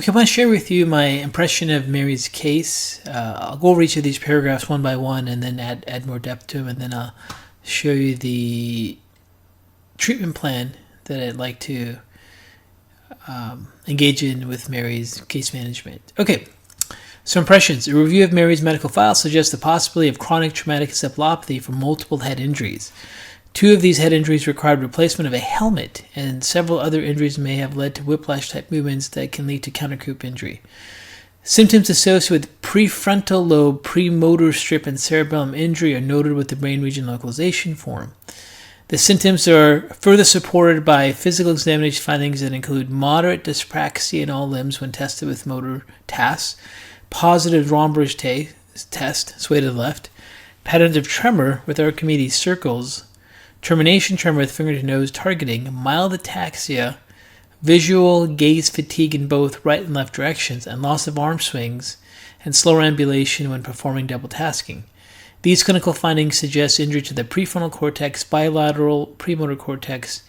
Okay, I want to share with you my impression of Mary's case. I'll go over each of these paragraphs one by one and then add more depth to them, and then I'll show you the treatment plan that I'd like to engage in with Mary's case management. Okay, so impressions. A review of Mary's medical file suggests the possibility of chronic traumatic encephalopathy from multiple head injuries. 2 of these head injuries required replacement of a helmet, and several other injuries may have led to whiplash-type movements that can lead to countercoup injury. Symptoms associated with prefrontal lobe, premotor strip, and cerebellum injury are noted with the brain region localization form. The symptoms are further supported by physical examination findings that include moderate dyspraxia in all limbs when tested with motor tasks, positive Romberg test, sway to the left, patterns of tremor with Archimedes circles, termination tremor with finger to nose targeting, mild ataxia, visual gaze fatigue in both right and left directions, and loss of arm swings, and slower ambulation when performing double tasking. These clinical findings suggest injury to the prefrontal cortex, bilateral premotor cortex,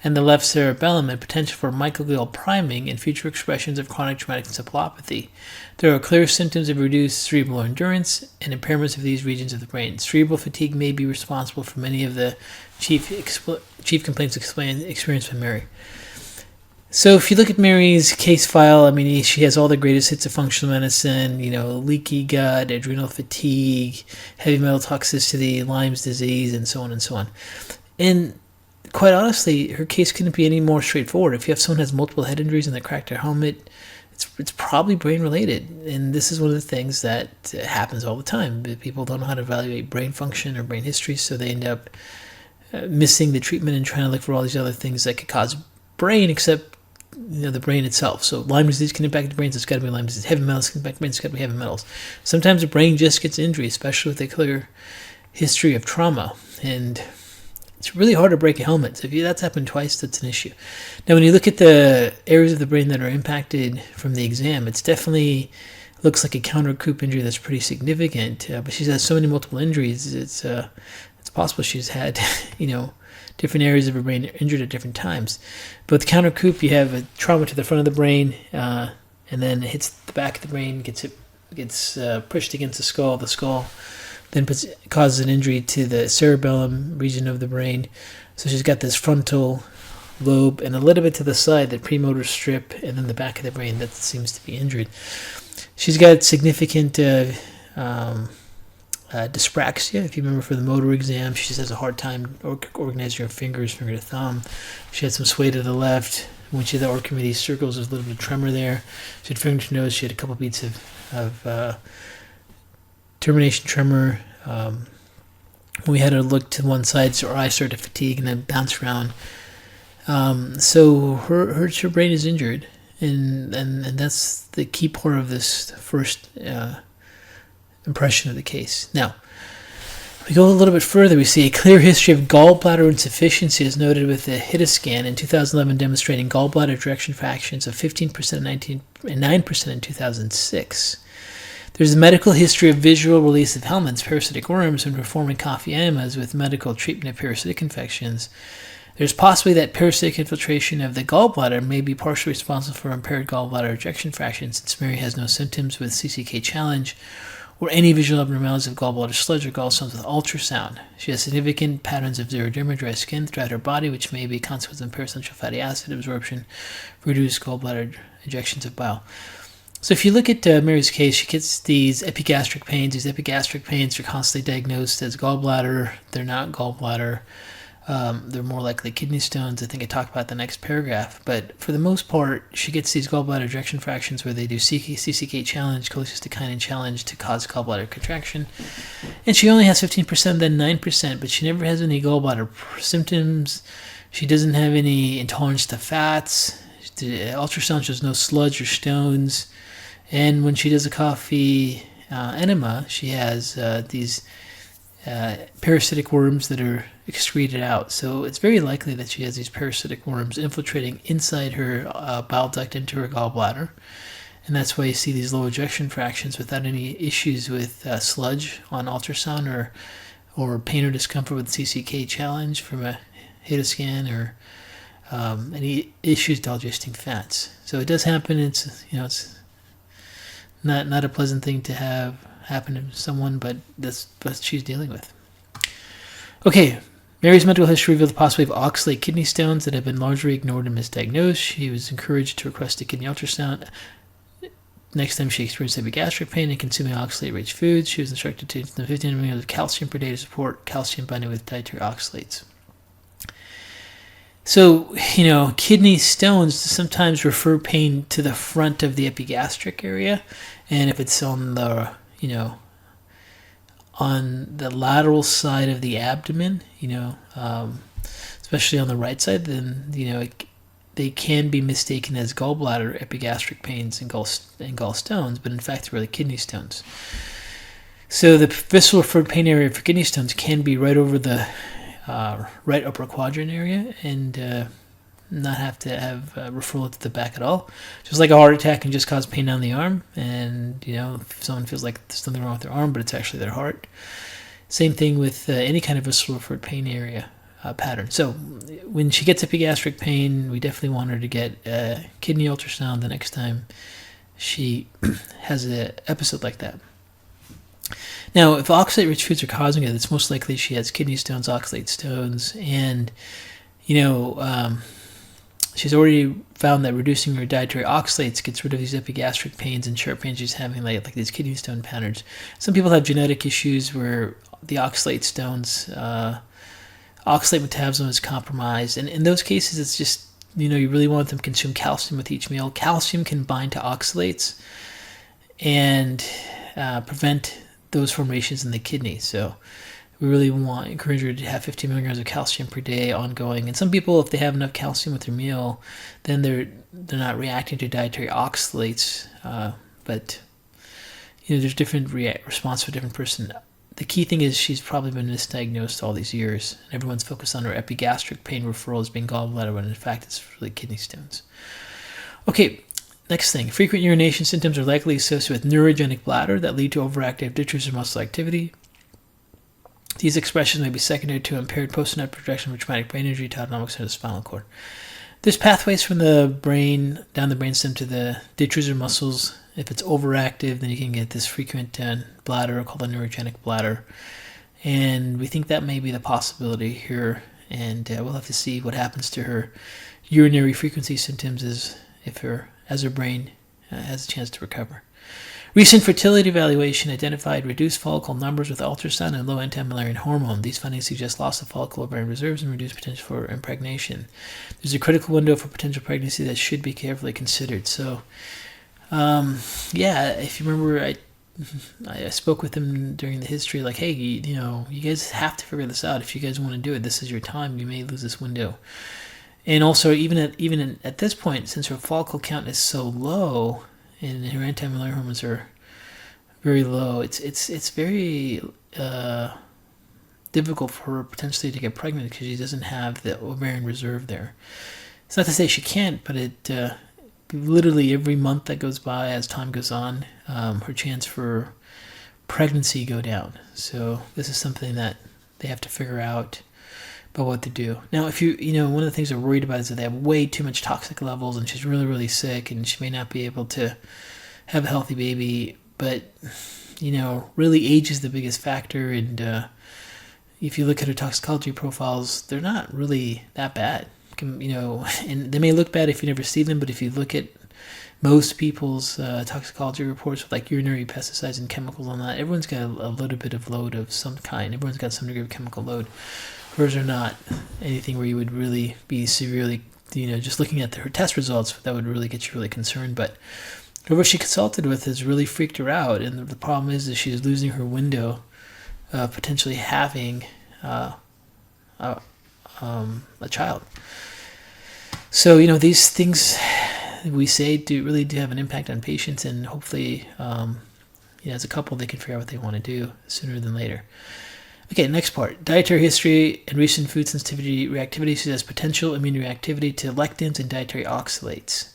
and the left cerebellum, and potential for microglial priming and future expressions of chronic traumatic encephalopathy. There are clear symptoms of reduced cerebral endurance and impairments of these regions of the brain. Cerebral fatigue may be responsible for many of the chief complaints experienced by Mary. So if you look at Mary's case file, I mean, she has all the greatest hits of functional medicine, leaky gut, adrenal fatigue, heavy metal toxicity, Lyme's disease, and so on and so on. And quite honestly, her case couldn't be any more straightforward. If you have someone who has multiple head injuries and they cracked their helmet, it's probably brain related. And this is one of the things that happens all the time. People don't know how to evaluate brain function or brain history, so they end up missing the treatment and trying to look for all these other things that could cause brain, except the brain itself. So Lyme disease can impact the brain, so it's got to be Lyme disease. Heavy metals can impact the brain, so it's got to be heavy metals. Sometimes the brain just gets injury, especially with a clear history of trauma. And it's really hard to break a helmet. So if that's happened twice, that's an issue. Now, when you look at the areas of the brain that are impacted from the exam, it's definitely looks like a countercoup injury that's pretty significant. But she's had so many multiple injuries, it's possible she's had, different areas of her brain injured at different times. But with countercoup, you have a trauma to the front of the brain, and then it hits the back of the brain, gets pushed against the skull. The skull then causes an injury to the cerebellum region of the brain. So she's got this frontal lobe and a little bit to the side, the premotor strip, and then the back of the brain that seems to be injured. She's got significant dyspraxia. If you remember for the motor exam, she just has a hard time organizing her fingers, finger to thumb. She had some sway to the left. When she had the Archimedes circles, there's a little bit of tremor there. She had finger to nose. She had a couple beats of termination tremor. When we had her look to one side, so her eyes started to fatigue and then bounce around. So her brain is injured, and that's the key part of this first impression of the case. Now, we go a little bit further. We see a clear history of gallbladder insufficiency as noted with the HITA scan in 2011 demonstrating gallbladder ejection fractions of 15% and 9% in 2006. There's a medical history of visual release of helminths, parasitic worms, when performing coffee enemas with medical treatment of parasitic infections. There's possibly that parasitic infiltration of the gallbladder may be partially responsible for impaired gallbladder ejection fraction, since Mary has no symptoms with CCK challenge or any visual abnormalities of gallbladder sludge or gallstones with ultrasound. She has significant patterns of xeroderma, dry skin throughout her body, which may be a consequence of perissential fatty acid absorption, reduced gallbladder ejections of bile. So if you look at Mary's case, she gets these epigastric pains. These epigastric pains are constantly diagnosed as gallbladder. They're not gallbladder. They're more likely kidney stones. I think I talked about the next paragraph. But for the most part, she gets these gallbladder ejection fractions where they do CCK challenge, cholecystokinin challenge to cause gallbladder contraction. And she only has 15%, then 9%, but she never has any gallbladder symptoms. She doesn't have any intolerance to fats. The ultrasound shows no sludge or stones. And when she does a coffee enema, she has these parasitic worms that are excreted out. So it's very likely that she has these parasitic worms infiltrating inside her bile duct into her gallbladder. And that's why you see these low ejection fractions without any issues with sludge on ultrasound or pain or discomfort with CCK challenge from a HITA scan or any issues digesting fats. So it does happen. It's not a pleasant thing to have happen to someone, but that's what she's dealing with. Okay, Mary's medical history revealed the possibility of oxalate kidney stones that have been largely ignored and misdiagnosed. She was encouraged to request a kidney ultrasound. Next time she experienced epigastric pain and consuming oxalate-rich foods, she was instructed to take 15 milligrams of calcium per day to support calcium binding with dietary oxalates. So, kidney stones sometimes refer pain to the front of the epigastric area, and if it's on the, on the lateral side of the abdomen, especially on the right side, then, they can be mistaken as gallbladder epigastric pains and gallstones, but in fact they're really kidney stones. So the visceral referred pain area for kidney stones can be right over the right upper quadrant area and not have to have referral to the back at all. Just like a heart attack can just cause pain on the arm, and if someone feels like there's something wrong with their arm, but it's actually their heart. Same thing with any kind of visceral referred pain area pattern. So when she gets epigastric pain, we definitely want her to get a kidney ultrasound the next time she has an episode like that. Now, if oxalate-rich foods are causing it, it's most likely she has kidney stones, oxalate stones, and she's already found that reducing her dietary oxalates gets rid of these epigastric pains and sharp pains she's having, like these kidney stone patterns. Some people have genetic issues where the oxalate stones, oxalate metabolism is compromised, and in those cases, it's just you really want them to consume calcium with each meal. Calcium can bind to oxalates and prevent those formations in the kidney. So we really encourage her to have 15 milligrams of calcium per day ongoing. And some people, if they have enough calcium with their meal, then they're not reacting to dietary oxalates. But there's different response for a different person. The key thing is she's probably been misdiagnosed all these years, and everyone's focused on her epigastric pain referral as being gallbladder, when in fact it's really kidney stones. Okay, next thing. Frequent urination symptoms are likely associated with neurogenic bladder that lead to overactive detrusor muscle activity. These expressions may be secondary to impaired postsynaptic projection of traumatic brain injury to autonomic center of the spinal cord. There's pathways from the brain, down the brainstem to the detrusor muscles. If it's overactive, then you can get this frequent bladder called a neurogenic bladder. And we think that may be the possibility here. And we'll have to see what happens to her urinary frequency symptoms as her brain has a chance to recover. Recent fertility evaluation identified reduced follicle numbers with ultrasound and low anti-Mullerian hormone. These findings suggest loss of follicle ovarian reserves and reduced potential for impregnation. There's a critical window for potential pregnancy that should be carefully considered. So, if you remember, I spoke with them during the history, like, hey, you guys have to figure this out. If you guys want to do it, this is your time. You may lose this window. And also, even at this point, since her follicle count is so low and her anti-Mullerian hormones are very low, it's very difficult for her potentially to get pregnant because she doesn't have the ovarian reserve there. It's not to say she can't, but it literally every month that goes by as time goes on, her chance for pregnancy go down. So this is something that they have to figure out about what to do. Now, if one of the things they're worried about is that they have way too much toxic levels and she's really, really sick and she may not be able to have a healthy baby, but, really age is the biggest factor. And if you look at her toxicology profiles, they're not really that bad. And they may look bad if you never see them, but if you look at most people's toxicology reports with like urinary pesticides and chemicals on that, everyone's got a little bit of load of some kind. Everyone's got some degree of chemical load. Hers are not anything where you would really be severely, just looking at her test results, that would really get you really concerned. But whoever she consulted with has really freaked her out. And the problem is that she's losing her window of potentially having a child. So, these things we say do have an impact on patients, and hopefully, as a couple, they can figure out what they want to do sooner than later. Okay, next part. Dietary history and recent food sensitivity reactivity suggests potential immune reactivity to lectins and dietary oxalates.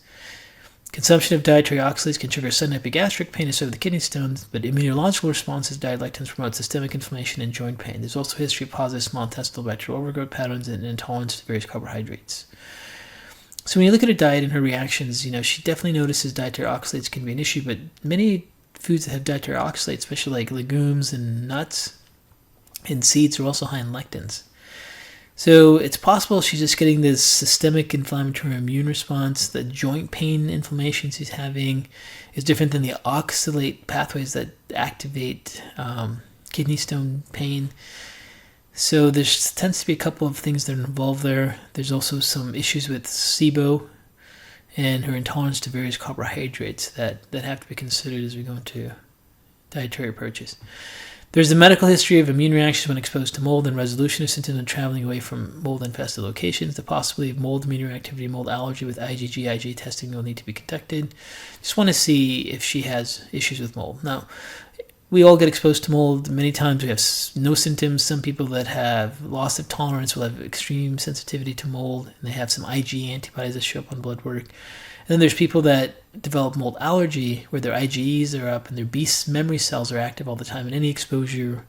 Consumption of dietary oxalates can trigger sudden epigastric pain associated with kidney stones, but immunological responses to diet lectins promote systemic inflammation and joint pain. There's also a history of positive small intestinal bacterial overgrowth patterns and intolerance to various carbohydrates. So when you look at her diet and her reactions, she definitely notices dietary oxalates can be an issue, but many foods that have dietary oxalates, especially like legumes and nuts and seeds, are also high in lectins. So it's possible she's just getting this systemic inflammatory immune response. The joint pain inflammation she's having is different than the oxalate pathways that activate kidney stone pain. So there tends to be a couple of things that are involved there. There's also some issues with SIBO and her intolerance to various carbohydrates that have to be considered as we go into dietary approaches. There's the medical history of immune reactions when exposed to mold and resolution of symptoms when traveling away from mold-infested locations. The possibility of mold immune reactivity, mold allergy with IgG testing will need to be conducted. Just want to see if she has issues with mold. Now, we all get exposed to mold. Many times we have no symptoms. Some people that have loss of tolerance will have extreme sensitivity to mold, and they have some IgE antibodies that show up on blood work. And then there's people that develop mold allergy where their IgEs are up and their B memory cells are active all the time. And any exposure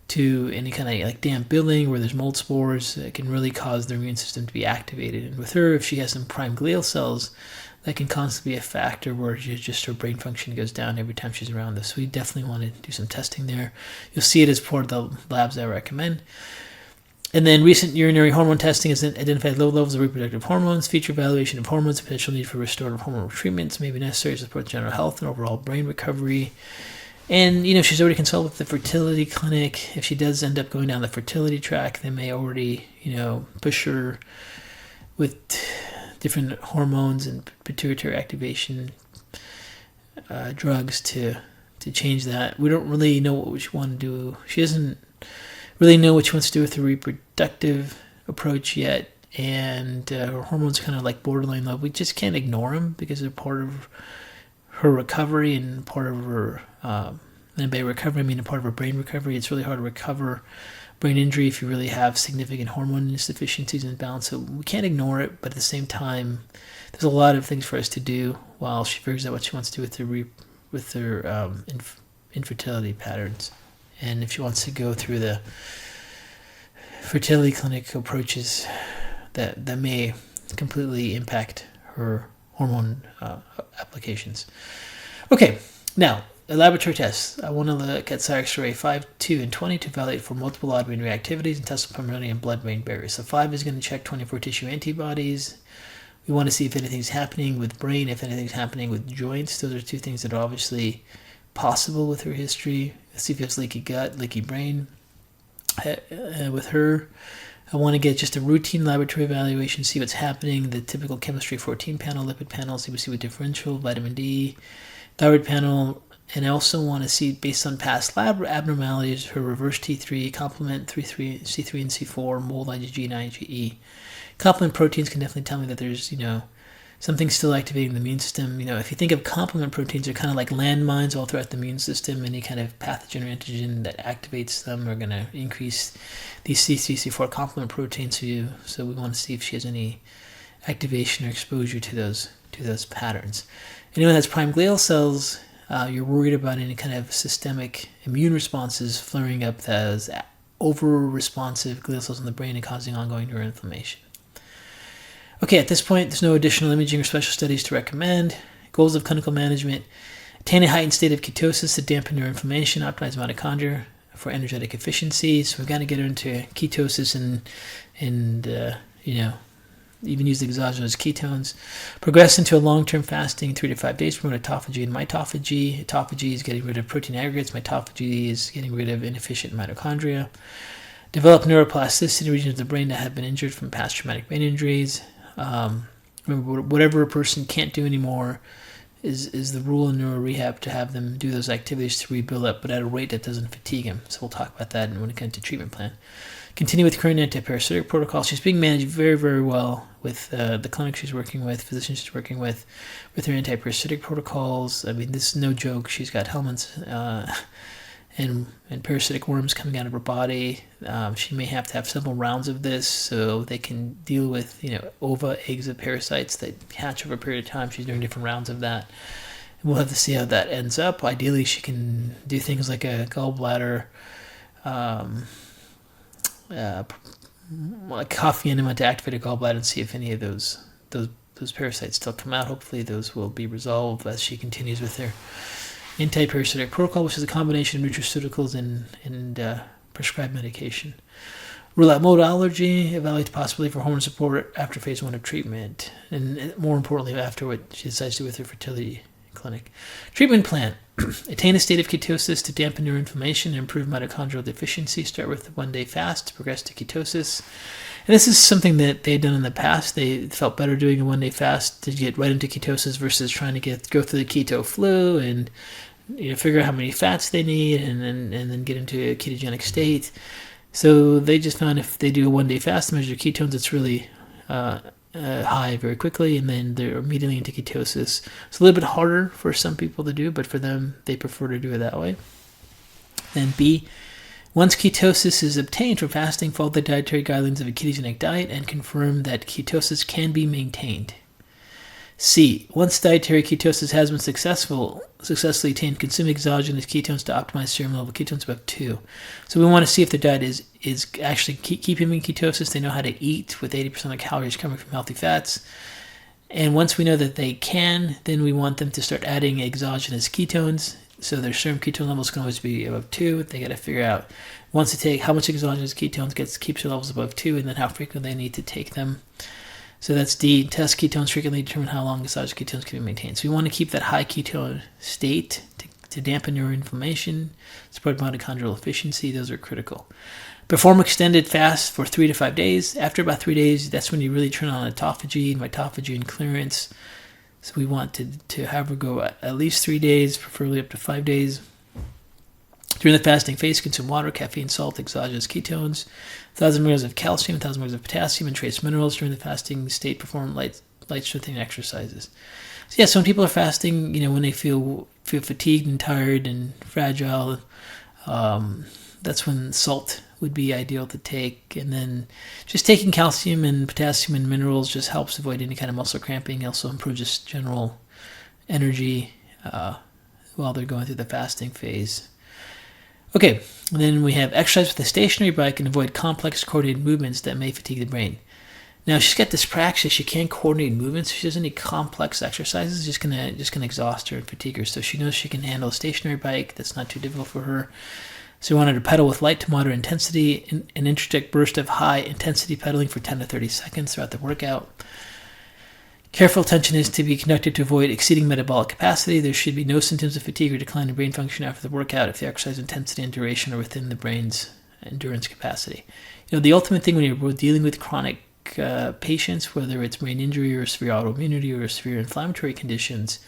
to any kind of like damp building where there's mold spores, it can really cause their immune system to be activated. And with her, if she has some prime glial cells, that can constantly be a factor where just her brain function goes down every time she's around this. So we definitely want to do some testing there. You'll see it as part of the labs I recommend. And then recent urinary hormone testing has identified low levels of reproductive hormones. Future evaluation of hormones, potential need for restorative hormonal treatments may be necessary to support general health and overall brain recovery. And, she's already consulted with the fertility clinic. If she does end up going down the fertility track, they may already, push her with different hormones and pituitary activation drugs to change that. We don't really know what she wants to do. She doesn't really know what she wants to do with the reproductive approach yet, and her hormones are kind of like borderline low. We just can't ignore them because they're part of her recovery and part of her, and by recovery I mean a part of her brain recovery. It's really hard to recover brain injury if you really have significant hormone insufficiencies and imbalance, so we can't ignore it, but at the same time there's a lot of things for us to do while she figures out what she wants to do with her infertility patterns. And if she wants to go through the fertility clinic approaches, that may completely impact her hormone applications. Okay, now, the laboratory tests. I want to look at Cyrix-Array 5, 2, and 20 to validate for multiple autoimmune reactivities, intestinal permeability, and blood-brain barriers. So 5 is going to check 24 tissue antibodies. We want to see if anything's happening with brain, if anything's happening with joints. Those are two things that are obviously possible with her history. Let's see if it's leaky gut, leaky brain. With her, I want to get just a routine laboratory evaluation, see what's happening, the typical chemistry 14 panel, lipid panel, see what differential, vitamin D, thyroid panel, and I also want to see, based on past lab abnormalities, her reverse T3, complement C3 and C4, mold IgG and IgE. Complement proteins can definitely tell me that there's, something still activating the immune system. If you think of complement proteins, they're kind of like landmines all throughout the immune system. Any kind of pathogen or antigen that activates them are going to increase these C3, C4 complement proteins. So we want to see if she has any activation or exposure to those patterns. Anyone that has prime glial cells, you're worried about any kind of systemic immune responses flaring up as over-responsive glial cells in the brain and causing ongoing neuroinflammation. Okay, at this point, there's no additional imaging or special studies to recommend. Goals of clinical management: attain a heightened state of ketosis to dampen neuroinflammation, optimize mitochondria for energetic efficiency. So we've got to get her into ketosis and even use the exogenous ketones. Progress into a long-term fasting, 3 to 5 days, promote autophagy and mitophagy. Autophagy is getting rid of protein aggregates. Mitophagy is getting rid of inefficient mitochondria. Develop neuroplasticity in regions of the brain that have been injured from past traumatic brain injuries. Remember, whatever a person can't do anymore is the rule in neuro rehab, to have them do those activities to rebuild up, but at a rate that doesn't fatigue them. So we'll talk about that when it comes to treatment plan. Continue with current antiparasitic protocol. She's being managed very, very well with the clinic she's working with, physicians she's working with her antiparasitic protocols. I mean, this is no joke. She's got helminths and parasitic worms coming out of her body. She may have to have several rounds of this so they can deal with ova, eggs of parasites that hatch over a period of time. She's doing different rounds of that. We'll have to see how that ends up. Ideally, she can do things like a gallbladder, like coffee enema to activate a gallbladder and see if any of those those parasites still come out. Hopefully those will be resolved as she continues with her anti-parasitic protocol, which is a combination of nutraceuticals and prescribed medication. Rule out mold allergy, evaluate the possibility for hormone support after phase 1 of treatment, and more importantly, after what she decides to do with her fertility clinic. Treatment plan. Attain a state of ketosis to dampen neuroinflammation and improve mitochondrial deficiency. Start with a 1-day fast to progress to ketosis. And this is something that they had done in the past. They felt better doing a 1-day fast to get right into ketosis versus trying to go through the keto flu and figure out how many fats they need and then get into a ketogenic state. So they just found if they do a 1-day fast to measure ketones, it's really high very quickly, and then they're immediately into ketosis. It's a little bit harder for some people to do, but for them, they prefer to do it that way. Then B, once ketosis is obtained from fasting, follow the dietary guidelines of a ketogenic diet and confirm that ketosis can be maintained. C, once dietary ketosis has been successfully attained, consume exogenous ketones to optimize serum level ketones above 2. So we want to see if the diet is actually keeping in ketosis. They know how to eat with 80% of the calories coming from healthy fats. And once we know that they can, then we want them to start adding exogenous ketones. So their serum ketone levels can always be above 2. They got to figure out once they take how much exogenous ketones keeps their levels above 2, and then how frequently they need to take them. So that's D. Test ketones frequently, determine how long exogenous ketones can be maintained. So we want to keep that high ketone state to dampen neuroinflammation, support mitochondrial efficiency. Those are critical. Perform extended fast for 3 to 5 days. After about 3 days, that's when you really turn on autophagy and mitophagy and clearance. So we want to have her go at least 3 days, preferably up to 5 days. During the fasting phase, consume water, caffeine, salt, exogenous ketones, 1,000 milligrams of calcium, 1,000 milligrams of potassium, and trace minerals. During the fasting state, perform light strengthening exercises. So yeah, so when people are fasting, when they feel fatigued and tired and fragile, that's when salt would be ideal to take. And then just taking calcium and potassium and minerals just helps avoid any kind of muscle cramping. Also improves just general energy while they're going through the fasting phase. Okay, and then we have exercise with a stationary bike and avoid complex coordinated movements that may fatigue the brain. Now she's got dyspraxia; she can't coordinate movements. She doesn't need complex exercises. Just gonna exhaust her and fatigue her. So she knows she can handle a stationary bike. That's not too difficult for her. So we want her to pedal with light to moderate intensity, an interject burst of high intensity pedaling for 10 to 30 seconds throughout the workout. Careful attention is to be conducted to avoid exceeding metabolic capacity. There should be no symptoms of fatigue or decline in brain function after the workout if the exercise intensity and duration are within the brain's endurance capacity. The ultimate thing when you're dealing with chronic patients, whether it's brain injury or severe autoimmunity or severe inflammatory conditions,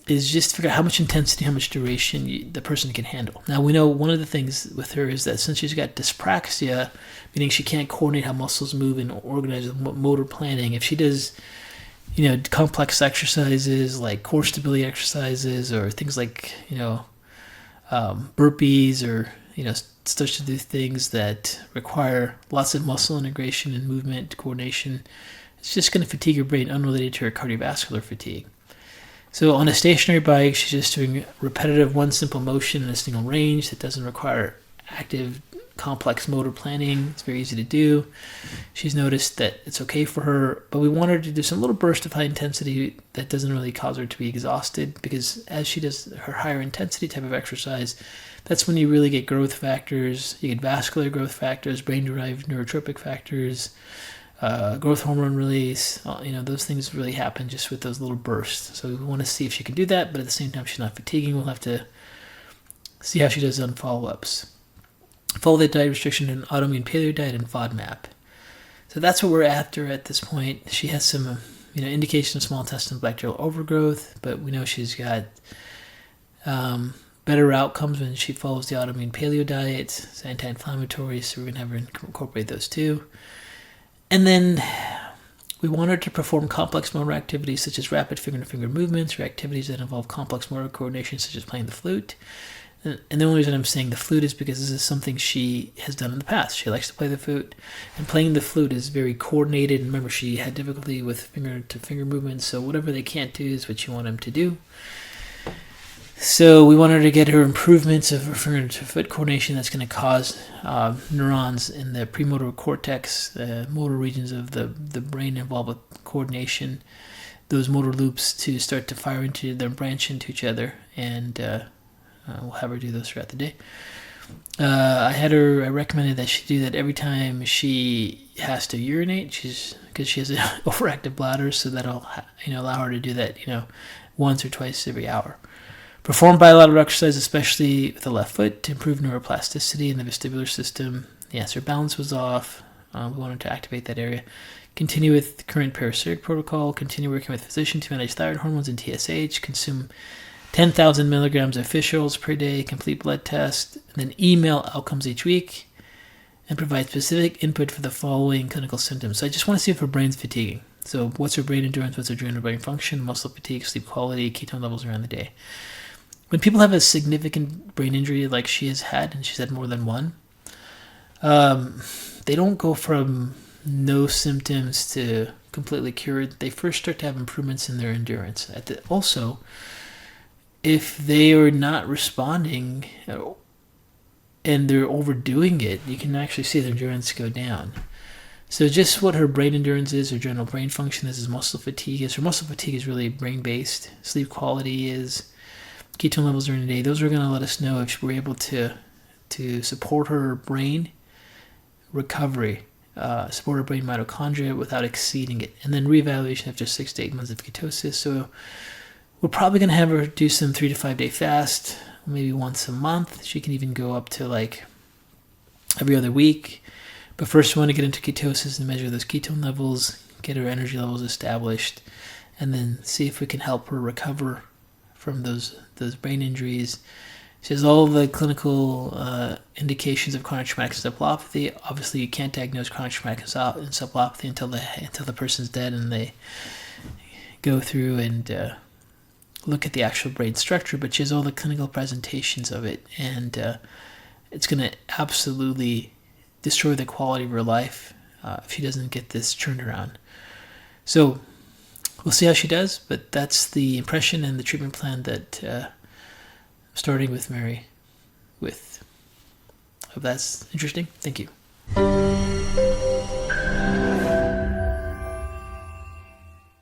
is just to figure out how much intensity, how much duration the person can handle. Now, we know one of the things with her is that since she's got dyspraxia, meaning she can't coordinate how muscles move and organize motor planning, if she does complex exercises like core stability exercises or things like, burpees or, starts to do things that require lots of muscle integration and movement coordination, it's just going to fatigue your brain unrelated to her cardiovascular fatigue. So on a stationary bike, she's just doing repetitive one simple motion in a single range that doesn't require active complex motor planning. It's very easy to do. She's noticed that it's okay for her, but we want her to do some little burst of high intensity that doesn't really cause her to be exhausted, because as she does her higher intensity type of exercise, that's when you really get growth factors. You get vascular growth factors, brain-derived neurotropic factors, growth hormone release. Those things really happen just with those little bursts. So we want to see if she can do that, but at the same time she's not fatiguing. We'll have to see how she does on follow-ups. Follow the diet restriction in autoimmune paleo diet and FODMAP. So that's what we're after at this point. She has some, indication of small intestinal bacterial overgrowth, but we know she's got better outcomes when she follows the autoimmune paleo diet. It's anti-inflammatory, so we're going to have her incorporate those too. And then we want her to perform complex motor activities such as rapid finger-to-finger movements or activities that involve complex motor coordination such as playing the flute. And the only reason I'm saying the flute is because this is something she has done in the past. She likes to play the flute, and playing the flute is very coordinated. And remember, she had difficulty with finger-to-finger movements, so whatever they can't do is what you want them to do. So we wanted to get her improvements of her finger-to-foot coordination that's going to cause neurons in the premotor cortex, the motor regions of the brain involved with coordination, those motor loops to start to fire into them, branch into each other, and we'll have her do those throughout the day. I recommended that she do that every time she has to urinate, because she has an overactive bladder, so that'll allow her to do that once or twice every hour. Perform bilateral exercise, especially with the left foot, to improve neuroplasticity in the vestibular system. Yes, her balance was off. We wanted to activate that area. Continue with current paraseric protocol. Continue working with physician to manage thyroid hormones and TSH. Consume 10,000 milligrams of fish oils per day. Complete blood test. And then email outcomes each week. And provide specific input for the following clinical symptoms. So I just want to see if her brain's fatiguing. So what's her brain endurance? What's her adrenal brain function? Muscle fatigue, sleep quality, ketone levels around the day. When people have a significant brain injury like she has had, and she's had more than one, they don't go from no symptoms to completely cured. They first start to have improvements in their endurance. Also, if they are not responding and they're overdoing it, you can actually see their endurance go down. So just what her brain endurance is, her general brain function is, muscle fatigue is. Her muscle fatigue is really brain-based. Sleep quality is. Ketone levels during the day. Those are going to let us know if we're able to support her brain recovery, support her brain mitochondria without exceeding it. And then reevaluation after 6 to 8 months of ketosis. So we're probably going to have her do some 3 to 5 day fast, maybe once a month. She can even go up to like every other week. But first we want to get into ketosis and measure those ketone levels, get her energy levels established, and then see if we can help her recover from those brain injuries. She has all the clinical indications of chronic traumatic encephalopathy. Obviously, you can't diagnose chronic traumatic encephalopathy until the person's dead and they go through and look at the actual brain structure. But she has all the clinical presentations of it, and it's going to absolutely destroy the quality of her life if she doesn't get this turned around. So we'll see how she does, but that's the impression and the treatment plan that I'm starting with Mary with. Hope that's interesting. Thank you.